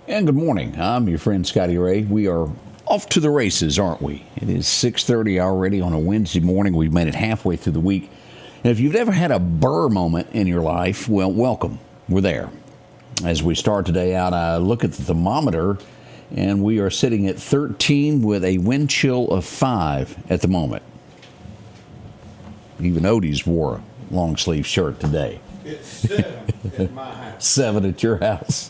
And good morning. I'm your friend Scotty Ray. We are off to the races, aren't we? It is 6:30 already on a Wednesday morning. We've made it halfway through the week. And if you've ever had a burr moment in your life, well, welcome. We're there. As we start today out, I look at the thermometer, and we are sitting at 13 with a wind chill of 5 at the moment. Even Odie's wore a long sleeve shirt today. It's 7 at my house. 7 at your house.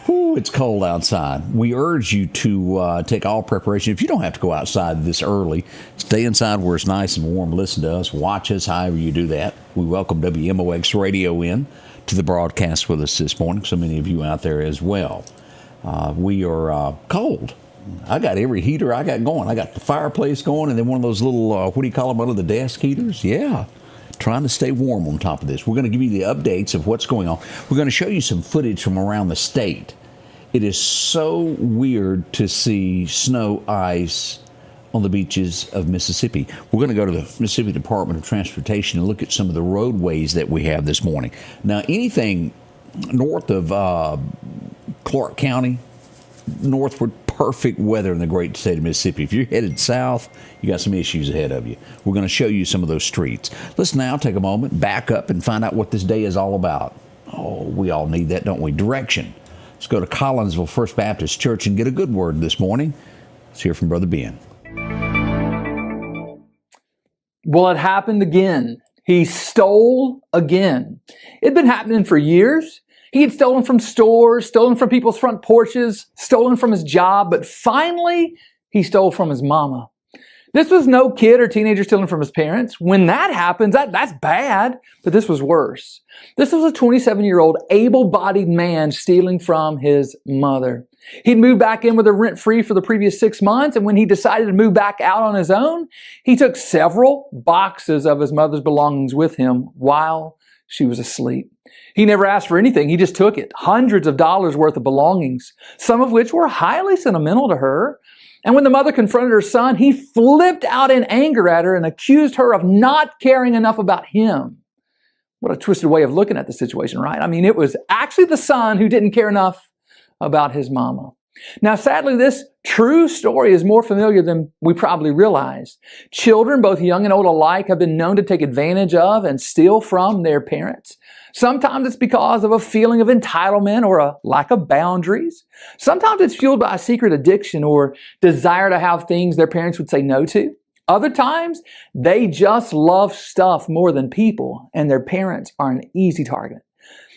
Ooh, it's cold outside. We urge you to take all preparation. If you don't have to go outside this early, stay inside where it's nice and warm. Listen to us. Watch us however you do that. We welcome WMOX Radio in to the broadcast with us this morning. So many of you out there as well. We are cold. I got every heater I got going. I got the fireplace going and then one of those little, what do you call them, under the desk heaters? Yeah. Trying to stay warm on top of this. We're going to give you the updates of what's going on. We're going to show you some footage from around the state. It is so weird to see snow, ice on the beaches of Mississippi. We're going to go to the Mississippi Department of Transportation and look at some of the roadways that we have this morning. Now, anything north of Clark County, northward, perfect weather in the great state of Mississippi. If you're headed south, you got some issues ahead of you. We're going to show you some of those streets. Let's now take a moment, back up, and find out what this day is all about. Oh, we all need that, don't we? Direction. Let's go to Collinsville First Baptist Church and get a good word this morning. Let's hear from Brother Ben. Well, it happened again. He stole again. It'd been happening for years. He had stolen from stores, stolen from people's front porches, stolen from his job, but finally, he stole from his mama. This was no kid or teenager stealing from his parents. When that happens, that's bad, but this was worse. This was a 27-year-old able-bodied man stealing from his mother. He'd moved back in with her rent-free for the previous 6 months, and when he decided to move back out on his own, he took several boxes of his mother's belongings with him while she was asleep. He never asked for anything. He just took it. Hundreds of dollars worth of belongings, some of which were highly sentimental to her. And when the mother confronted her son, he flipped out in anger at her and accused her of not caring enough about him. What a twisted way of looking at the situation, right? I mean, it was actually the son who didn't care enough about his mama. Now, sadly, this true story is more familiar than we probably realize. Children, both young and old alike, have been known to take advantage of and steal from their parents. Sometimes it's because of a feeling of entitlement or a lack of boundaries. Sometimes it's fueled by a secret addiction or desire to have things their parents would say no to. Other times, they just love stuff more than people, and their parents are an easy target.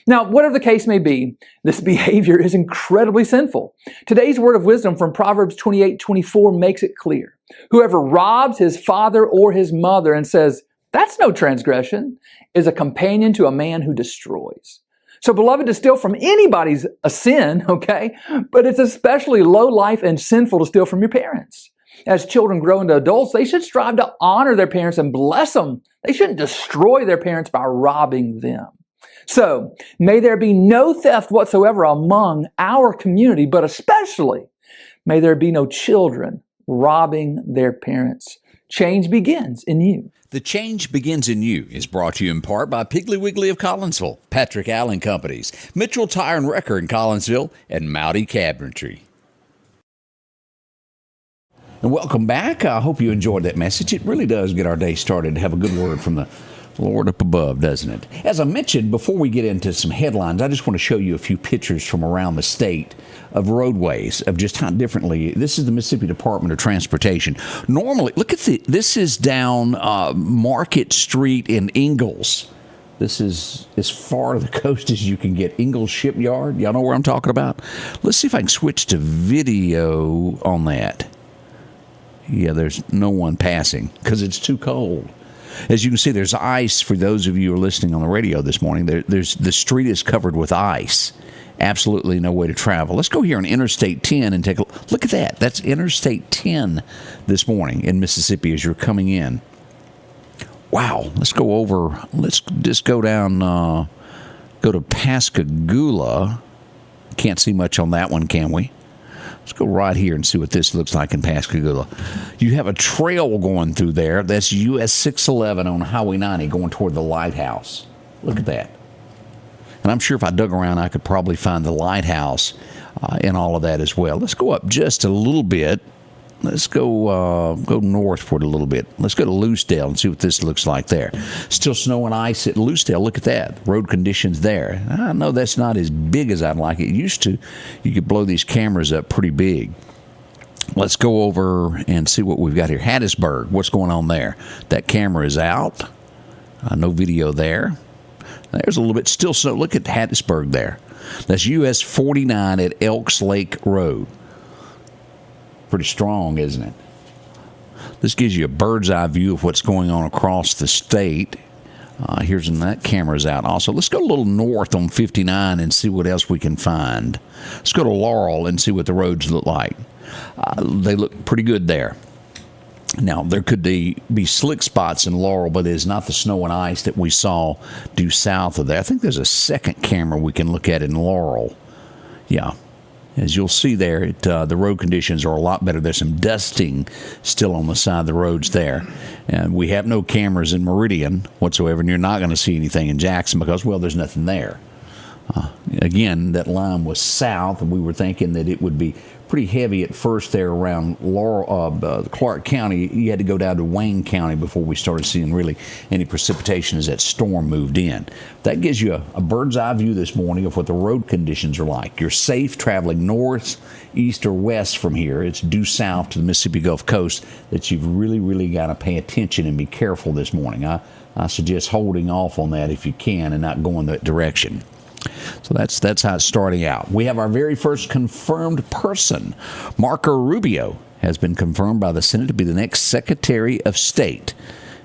Now, whatever the case may be, this behavior is incredibly sinful. Today's word of wisdom from Proverbs 28:24 makes it clear. Whoever robs his father or his mother and says, "That's no transgression," is a companion to a man who destroys. So, beloved, to steal from anybody's a sin, okay? But it's especially low life and sinful to steal from your parents. As children grow into adults, they should strive to honor their parents and bless them. They shouldn't destroy their parents by robbing them. So, may there be no theft whatsoever among our community, but especially may there be no children robbing their parents. Change begins in you. The Change Begins in You is brought to you in part by Piggly Wiggly of Collinsville, Patrick Allen Companies, Mitchell Tire and Wrecker in Collinsville, and Mowdy Cabinetry. And welcome back. I hope you enjoyed that message. It really does get our day started to have a good word from the Lord up above, doesn't it? As I mentioned, before we get into some headlines, I just want to show you a few pictures from around the state of roadways, of just how differently. This is the Mississippi Department of Transportation. Normally, look at this is down Market Street in Ingalls. This is as far to the coast as you can get. Ingalls Shipyard. Y'all know where I'm talking about? Let's see if I can switch to video on that. Yeah, there's no one passing because it's too cold. As you can see, there's ice for those of you who are listening on the radio this morning. The street is covered with ice. Absolutely no way to travel. Let's go here on Interstate 10 and take a look at that. That's Interstate 10 this morning in Mississippi as you're coming in. Wow. Let's go over. Let's just go down, go to Pascagoula. Can't see much on that one, can we? Let's go right here and see what this looks like in Pascagoula. You have a trail going through there. That's US 611 on Highway 90 going toward the lighthouse. Look at that. And I'm sure if I dug around, I could probably find the lighthouse and all of that as well. Let's go up just a little bit. Let's go northward a little bit. Let's go to Loosedale and see what this looks like there. Still snow and ice at Loosedale. Look at that. Road conditions there. I know that's not as big as I'd like it used to. You could blow these cameras up pretty big. Let's go over and see what we've got here. Hattiesburg, what's going on there? That camera is out. No video there. There's a little bit still snow. Look at Hattiesburg there. That's US 49 at Elks Lake Road. Pretty strong, isn't it? This gives you a bird's eye view of what's going on across the state. Here's that camera's out also. Let's go a little north on 59 and see what else we can find. Let's go to Laurel and see what the roads look like. They look pretty good there. Now, there could be slick spots in Laurel, but it is not the snow and ice that we saw due south of there. I think there's a second camera we can look at in Laurel. Yeah. As you'll see there, the road conditions are a lot better. There's some dusting still on the side of the roads there. And we have no cameras in Meridian whatsoever, and you're not going to see anything in Jackson because, well, there's nothing there. Again, that line was south, and we were thinking that it would be pretty heavy at first there around Clark County. You had to go down to Wayne County before we started seeing really any precipitation as that storm moved in. That gives you a bird's eye view this morning of what the road conditions are like. You're safe traveling north, east, or west from here. It's due south to the Mississippi Gulf Coast that you've really got to pay attention and be careful this morning. I suggest holding off on that if you can and not going that direction. So that's how it's starting out. We have our very first confirmed person. Marco Rubio has been confirmed by the Senate to be the next Secretary of State.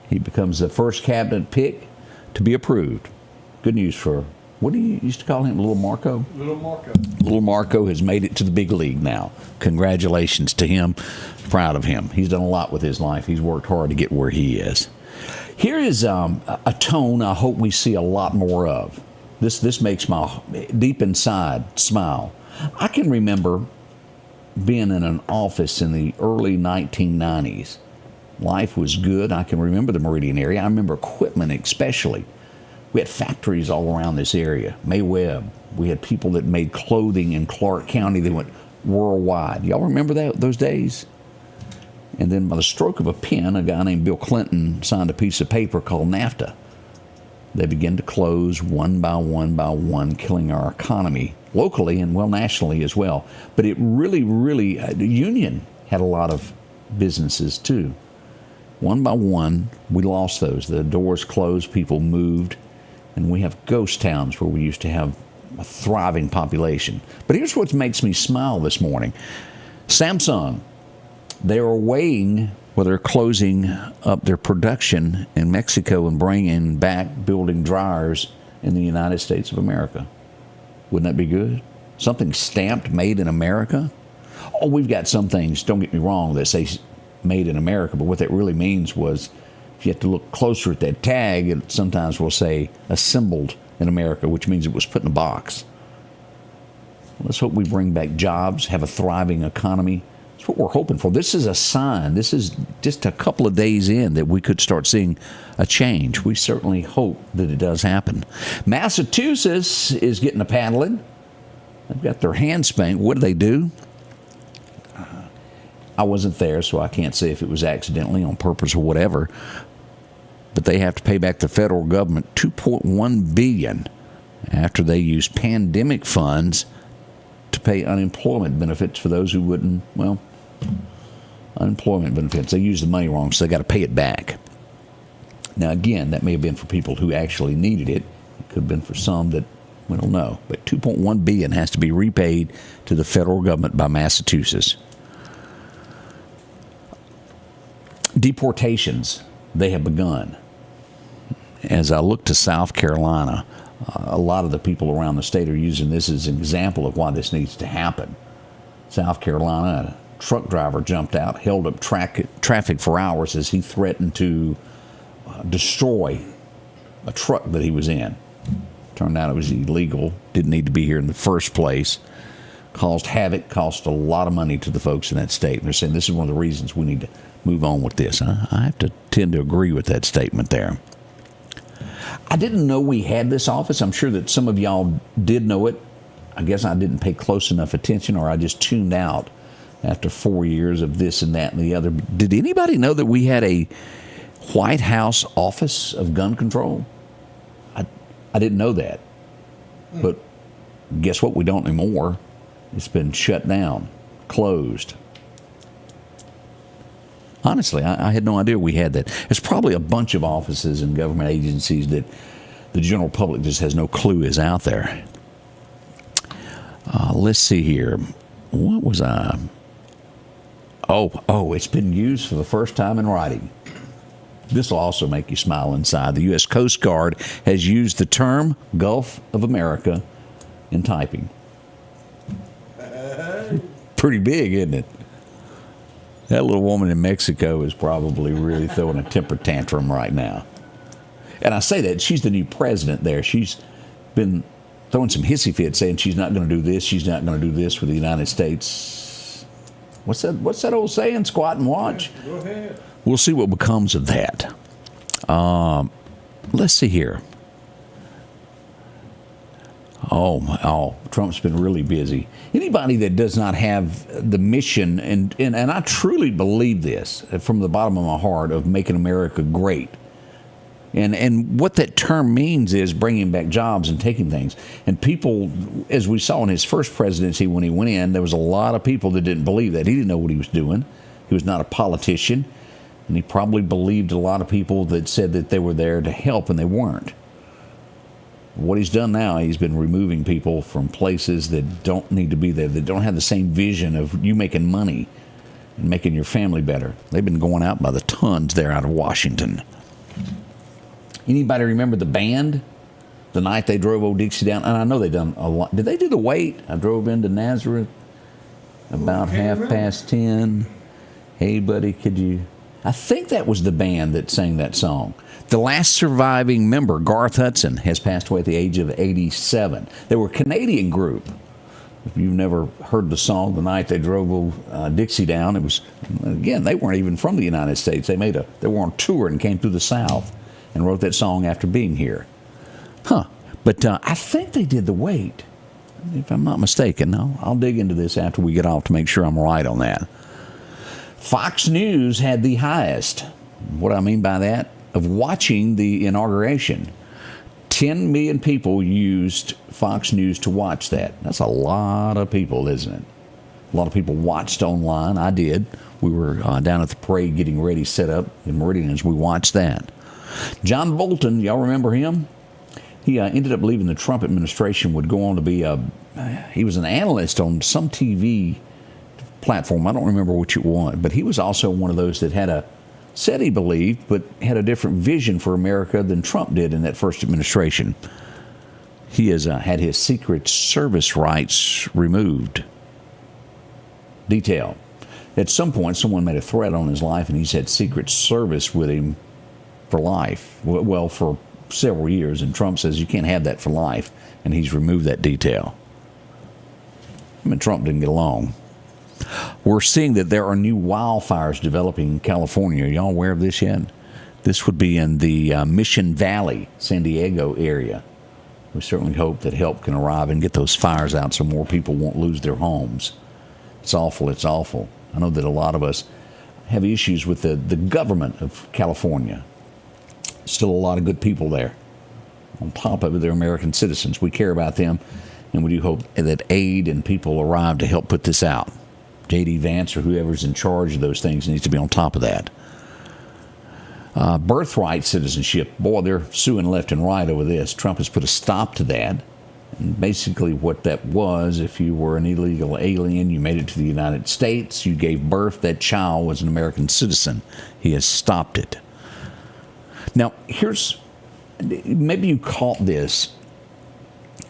He becomes the first cabinet pick to be approved. Good news for, what do you used to call him, Little Marco? Little Marco. Little Marco has made it to the big league now. Congratulations to him. Proud of him. He's done a lot with his life. He's worked hard to get where he is. Here is a tone I hope we see a lot more of. This makes my deep inside smile. I can remember being in an office in the early 1990s. Life was good. I can remember the Meridian area. I remember equipment especially. We had factories all around this area. May Webb. We had people that made clothing in Clark County that went worldwide. Y'all remember those days? And then by the stroke of a pen, a guy named Bill Clinton signed a piece of paper called NAFTA. They began to close one by one, killing our economy locally and, well, nationally as well. But it really, the union had a lot of businesses too. One by one, we lost those. The doors closed, people moved, and we have ghost towns where we used to have a thriving population. But here's what makes me smile this morning. Samsung, they are weighing whether they're closing up their production in Mexico and bringing back building dryers in the United States of America. Wouldn't that be good? Something stamped made in America? Oh, we've got some things, don't get me wrong, that say made in America, but what that really means was if you have to look closer at that tag, it sometimes will say assembled in America, which means it was put in a box. Let's hope we bring back jobs, have a thriving economy. That's what we're hoping for. This is a sign. This is just a couple of days in that we could start seeing a change. We certainly hope that it does happen. Massachusetts is getting a paddling. They've got their hands spanked. What do they do? I wasn't there, so I can't say if it was accidentally, on purpose, or whatever. But they have to pay back the federal government $2.1 billion after they used pandemic funds to pay unemployment benefits for those who wouldn't, well, unemployment benefits. They used the money wrong, so they got to pay it back. Now, again, that may have been for people who actually needed it. It could have been for some that we don't know. But $2.1 billion has to be repaid to the federal government by Massachusetts. Deportations, they have begun. As I look to South Carolina, a lot of the people around the state are using this as an example of why this needs to happen. South Carolina, a truck driver jumped out, held up traffic for hours as he threatened to destroy a truck that he was in. Turned out it was illegal, didn't need to be here in the first place. Caused havoc, cost a lot of money to the folks in that state. And they're saying this is one of the reasons we need to move on with this. I have to tend to agree with that statement there. I didn't know we had this office. I'm sure that some of y'all did know it. I guess I didn't pay close enough attention, or I just tuned out after 4 years of this and that and the other. Did anybody know that we had a White House Office of Gun Control? I didn't know that. But guess what? We don't anymore. It's been shut down, closed. Honestly, I had no idea we had that. There's probably a bunch of offices and government agencies that the general public just has no clue is out there. Let's see here. What was I? Oh, it's been used for the first time in writing. This will also make you smile inside. The U.S. Coast Guard has used the term Gulf of America in typing. Pretty big, isn't it? That little woman in Mexico is probably really throwing a temper tantrum right now. And I say that, she's the new president there. She's been throwing some hissy fits, saying she's not going to do this, she's not going to do this for the United States. What's that old saying? Squat and watch? Go ahead. We'll see what becomes of that. Let's see here. Oh, Trump's been really busy. Anybody that does not have the mission, and I truly believe this from the bottom of my heart, of making America great. And what that term means is bringing back jobs and taking things. And people, as we saw in his first presidency when he went in, there was a lot of people that didn't believe that. He didn't know what he was doing. He was not a politician. And he probably believed a lot of people that said that they were there to help, and they weren't. What he's done now, he's been removing people from places that don't need to be there, that don't have the same vision of you making money and making your family better. They've been going out by the tons there out of Washington. Anybody remember the band? The night they drove Old Dixie down? And I know they done a lot. Did they do the Wait? I drove into Nazareth about 10:30. Hey, buddy, could you... I think that was the band that sang that song. The last surviving member, Garth Hudson, has passed away at the age of 87. They were a Canadian group. If you've never heard the song, The Night They Drove Dixie Down, it was, again, they weren't even from the United States. They were on tour and came through the South and wrote that song after being here. But I think they did the Wait, if I'm not mistaken. I'll dig into this after we get off to make sure I'm right on that. Fox News had the highest, what I mean by that, of watching the inauguration. 10 million people used Fox News to watch that. That's a lot of people, isn't it? A lot of people watched online. I did. We were down at the parade getting ready, set up in Meridian as we watched that. John Bolton, y'all remember him? He ended up leaving the Trump administration, would go on to be he was an analyst on some TV platform. I don't remember which it was, but he was also one of those that said he believed, but had a different vision for America than Trump did in that first administration. He has had his Secret Service rights removed. Detail. At some point, someone made a threat on his life, and he's had Secret Service with him for life. Well, for several years, and Trump says you can't have that for life, and he's removed that detail. Him and Trump didn't get along. We're seeing that there are new wildfires developing in California. Are y'all aware of this yet? This would be in the Mission Valley, San Diego area. We certainly hope that help can arrive and get those fires out so more people won't lose their homes. It's awful. It's awful. I know that a lot of us have issues with the government of California. Still a lot of good people there. On top of it, they're American citizens. We care about them, and we do hope that aid and people arrive to help put this out. J.D. Vance or whoever's in charge of those things needs to be on top of that. Birthright citizenship. Boy, they're suing left and right over this. Trump has put a stop to that. And basically what that was, if you were an illegal alien, you made it to the United States, you gave birth, that child was an American citizen. He has stopped it. Now, maybe you caught this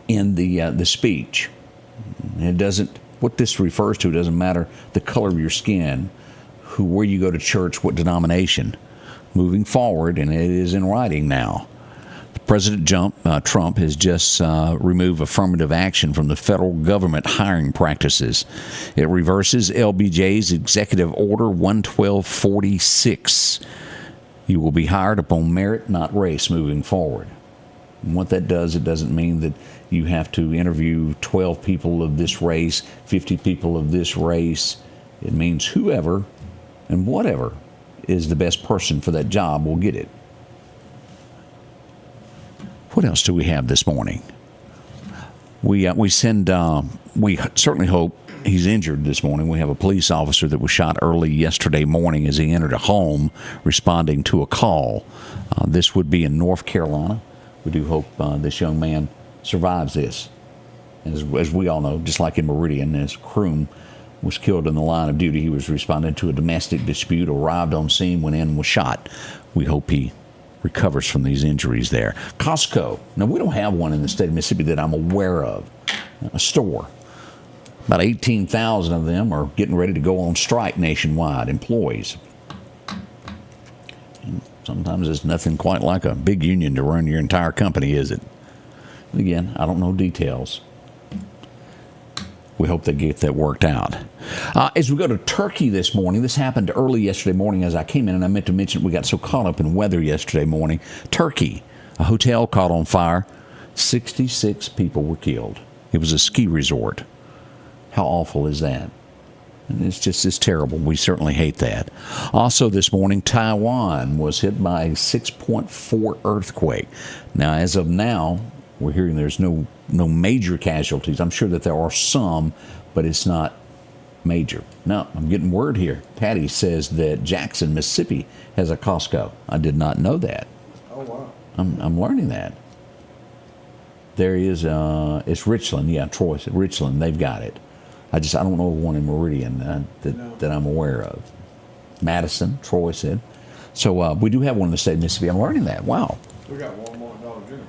in the speech. It doesn't... What this refers to doesn't matter the color of your skin, where you go to church, what denomination. Moving forward, and it is in writing now, President Trump has just removed affirmative action from the federal government hiring practices. It reverses LBJ's Executive Order 11246. You will be hired upon merit, not race, moving forward. And what that does, it doesn't mean that you have to interview 12 people of this race, 50 people of this race. It means whoever and whatever is the best person for that job will get it. What else do we have this morning? We certainly hope he's injured this morning. We have a police officer that was shot early yesterday morning as he entered a home responding to a call. This would be in North Carolina. We do hope this young man survives this. As we all know, just like in Meridian, as Croom was killed in the line of duty, he was responding to a domestic dispute, arrived on scene, went in and was shot. We hope he recovers from these injuries there. Costco. Now, we don't have one in the state of Mississippi that I'm aware of. A store. About 18,000 of them are getting ready to go on strike nationwide, employees. And sometimes it's nothing quite like a big union to run your entire company, is it? And again, I don't know details. We hope they get that worked out. As we go to Turkey this morning, this happened early yesterday morning as I came in, and I meant to mention we got so caught up in weather yesterday morning. Turkey, a hotel caught on fire. 66 people were killed. It was a ski resort. How awful is that? And it's terrible. We certainly hate that. Also this morning, Taiwan was hit by a 6.4 earthquake. Now, as of now, we're hearing there's no major casualties. I'm sure that there are some, but it's not major. Now, I'm getting word here. Patty says that Jackson, Mississippi has a Costco. I did not know that. Oh, wow. I'm learning that. There is, it's Richland. Yeah, Troy said Richland. They've got it. I don't know one in Meridian that I'm aware of. Madison, Troy said. So we do have one in the state of Mississippi. I'm learning that. Wow. We got one more Dollar General.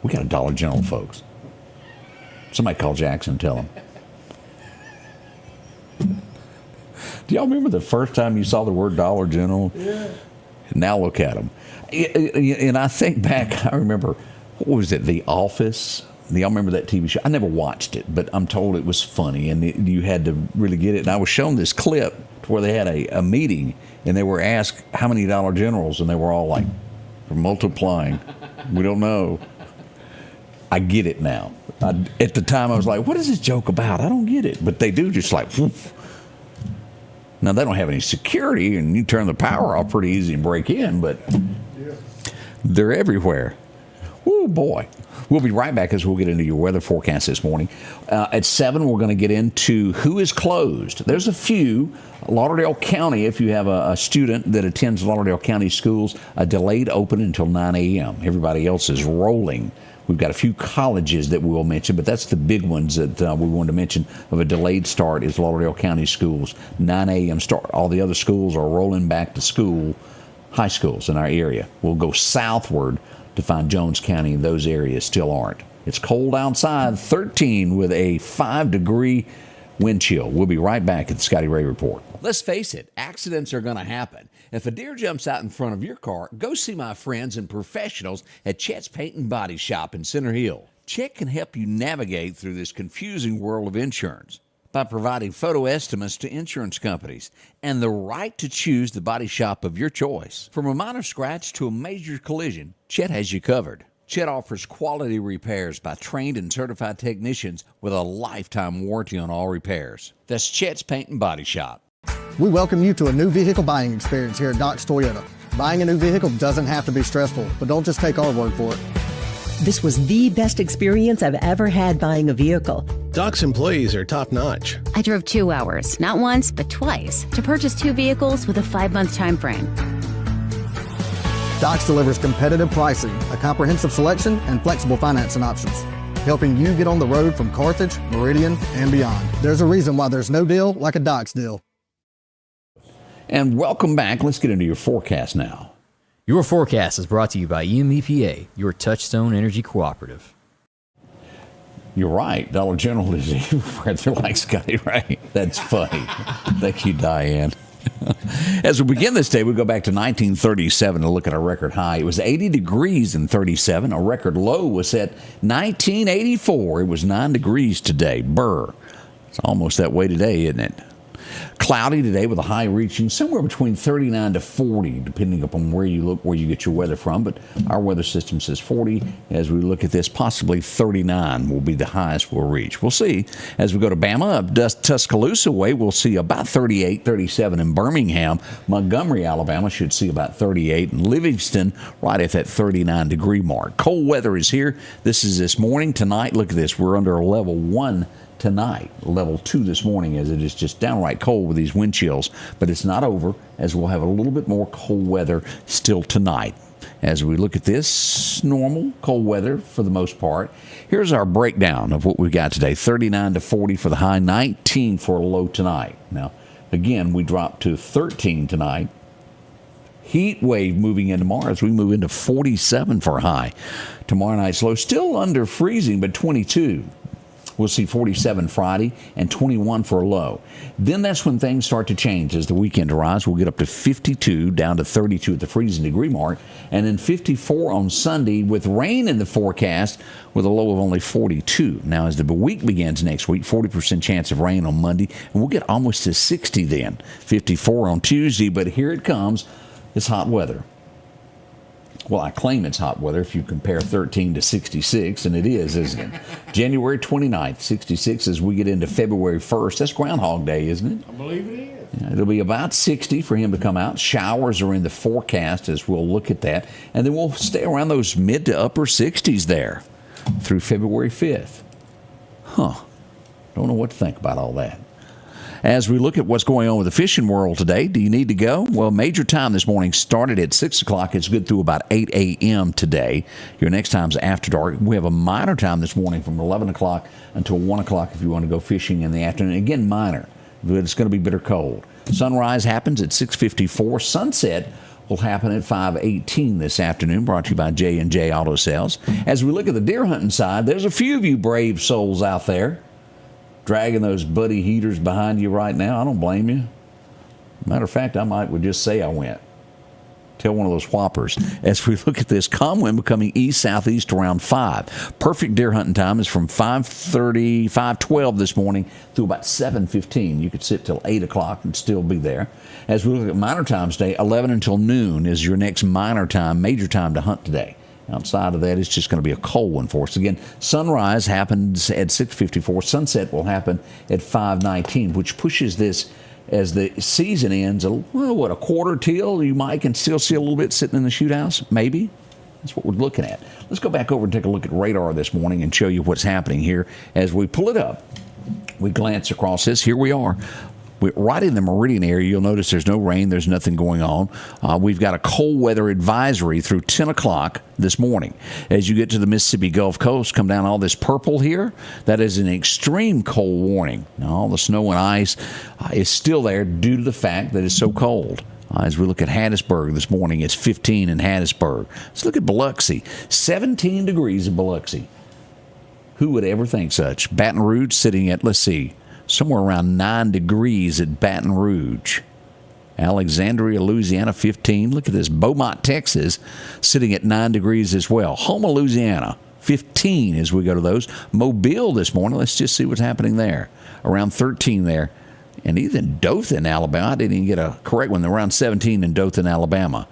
We got a Dollar General, folks. Somebody call Jackson and tell him. Do y'all remember the first time you saw the word Dollar General? Yeah. Now look at them. And I think back, I remember, what was it, The Office? Do y'all remember that TV show? I never watched it, but I'm told it was funny, and you had to really get it. And I was shown this clip where they had a meeting, and they were asked how many Dollar Generals, and they were all like, we're multiplying. We don't know. I get it now. At the time, I was like, what is this joke about? I don't get it. But they do just like, whoof. Now, they don't have any security, and you turn the power off pretty easy and break in, but they're everywhere. Oh, boy. We'll be right back as we'll get into your weather forecast this morning. At 7, we're going to get into who is closed. There's a few. Lauderdale County, if you have a student that attends Lauderdale County schools, a delayed open until 9 a.m. Everybody else is rolling. We've got a few colleges that we will mention, but that's the big ones that we wanted to mention of a delayed start is Lauderdale County schools. 9 a.m. start. All the other schools are rolling back to school, high schools in our area. We'll go southward to find Jones County, and those areas still aren't. It's cold outside, 13 with a 5-degree wind chill. We'll be right back at the Scotty Ray Report. Let's face it, accidents are going to happen. If a deer jumps out in front of your car, go see my friends and professionals at Chet's Paint and Body Shop in Center Hill. Chet can help you navigate through this confusing world of insurance by providing photo estimates to insurance companies and the right to choose the body shop of your choice. From a minor scratch to a major collision, Chet has you covered. Chet offers quality repairs by trained and certified technicians with a lifetime warranty on all repairs. That's Chet's Paint and Body Shop. We welcome you to a new vehicle buying experience here at Doc's Toyota. Buying a new vehicle doesn't have to be stressful, but don't just take our word for it. This was the best experience I've ever had buying a vehicle. Doc's employees are top-notch. I drove 2 hours, not once, but twice, to purchase 2 vehicles with a 5-month time frame. Doc's delivers competitive pricing, a comprehensive selection, and flexible financing options, helping you get on the road from Carthage, Meridian, and beyond. There's a reason why there's no deal like a Doc's deal. And welcome back. Let's get into your forecast now. Your forecast is brought to you by EMEPA, your Touchstone Energy Cooperative. You're right. Dollar General is everywhere. They're like Scotty Ray. That's funny. Thank you, Diane. As we begin this day, we go back to 1937 to look at our record high. It was 80 degrees in 37. A record low was at 1984. It was 9 degrees today. Brr. It's almost that way today, isn't it? Cloudy today with a high reaching somewhere between 39 to 40, depending upon where you look, where you get your weather from. But our weather system says 40. As we look at this, possibly 39 will be the highest we'll reach. We'll see. As we go to Bama, up Tuscaloosa way, we'll see about 38, 37 in Birmingham. Montgomery, Alabama should see about 38. And Livingston right at that 39-degree mark. Cold weather is here. This is this morning. Tonight, look at this. We're under a level 1 tonight, level 2 this morning, as it is just downright cold with these wind chills. But it's not over, as we'll have a little bit more cold weather still tonight. As we look at this, normal cold weather for the most part. Here's our breakdown of what we've got today. 39 to 40 for the high, 19 for a low tonight. Now, again, we drop to 13 tonight. Heat wave moving into tomorrow as we move into 47 for a high. Tomorrow night's low, still under freezing, but 22. We'll see 47 Friday and 21 for a low. Then that's when things start to change as the weekend arrives. We'll get up to 52, down to 32 at the freezing degree mark, and then 54 on Sunday with rain in the forecast with a low of only 42. Now, as the week begins next week, 40% chance of rain on Monday, and we'll get almost to 60 then. 54 on Tuesday, but here it comes. It's hot weather. Well, I claim it's hot weather if you compare 13 to 66, and it is, isn't it? January 29th, 66 as we get into February 1st. That's Groundhog Day, isn't it? I believe it is. Yeah, it'll be about 60 for him to come out. Showers are in the forecast as we'll look at that. And then we'll stay around those mid to upper 60s there through February 5th. Don't know what to think about all that. As we look at what's going on with the fishing world today, do you need to go? Well, major time this morning started at 6 o'clock. It's good through about 8 a.m. today. Your next time's after dark. We have a minor time this morning from 11 o'clock until 1 o'clock if you want to go fishing in the afternoon. Again, minor, but it's going to be bitter cold. Sunrise happens at 6:54. Sunset will happen at 5:18 this afternoon, brought to you by J&J Auto Sales. As we look at the deer hunting side, there's a few of you brave souls out there dragging those buddy heaters behind you right now. I don't blame you. Matter of fact, I would just say I went. Tell one of those whoppers. As we look at this, calm wind becoming east-southeast around 5. Perfect deer hunting time is from 5:30, 5:12 this morning through about 7:15. You could sit till 8 o'clock and still be there. As we look at minor times today, 11 until noon is your next minor time, major time to hunt today. Outside of that, it's just going to be a cold one for us. Again, sunrise happens at 6:54. Sunset will happen at 5:19, which pushes this as the season ends, a quarter till. You might can still see a little bit sitting in the shoot house, maybe. That's what we're looking at. Let's go back over and take a look at radar this morning and show you what's happening here. As we pull it up, we glance across this. Here we are. We're right in the Meridian area. You'll notice there's no rain. There's nothing going on. We've got a cold weather advisory through 10 o'clock this morning. As you get to the Mississippi Gulf Coast, come down all this purple here. That is an extreme cold warning. Now, all the snow and ice is still there due to the fact that it's so cold. As we look at Hattiesburg this morning, it's 15 in Hattiesburg. Let's look at Biloxi. 17 degrees in Biloxi. Who would ever think such? Baton Rouge sitting at, let's see, somewhere around 9 degrees at Baton Rouge. Alexandria, Louisiana, 15. Look at this. Beaumont, Texas, sitting at 9 degrees as well. Houma, Louisiana, 15 as we go to those. Mobile this morning, let's just see what's happening there. Around 13 there. And even Dothan, Alabama, I didn't even get a correct one. They're around 17 in Dothan, Alabama.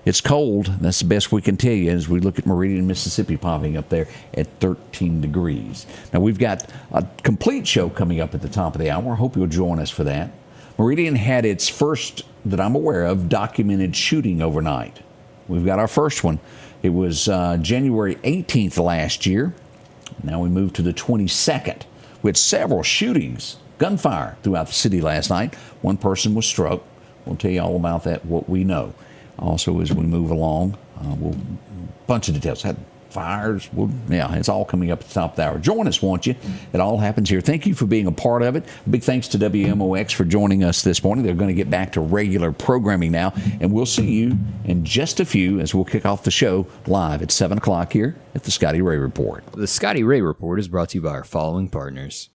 It's cold. That's the best we can tell you as we look at Meridian, Mississippi popping up there at 13 degrees. Now, we've got a complete show coming up at the top of the hour. I hope you'll join us for that. Meridian had its first, that I'm aware of, documented shooting overnight. We've got our first one. It was January 18th last year. Now we move to the 22nd. We had several shootings, gunfire throughout the city last night. One person was struck. We'll tell you all about that, what we know. Also, as we move along, we'll bunch of details. Had fires. It's all coming up at the top of the hour. Join us, won't you? It all happens here. Thank you for being a part of it. Big thanks to WMOX for joining us this morning. They're going to get back to regular programming now, and we'll see you in just a few as we'll kick off the show live at 7 o'clock here at the Scotty Ray Report. The Scotty Ray Report is brought to you by our following partners.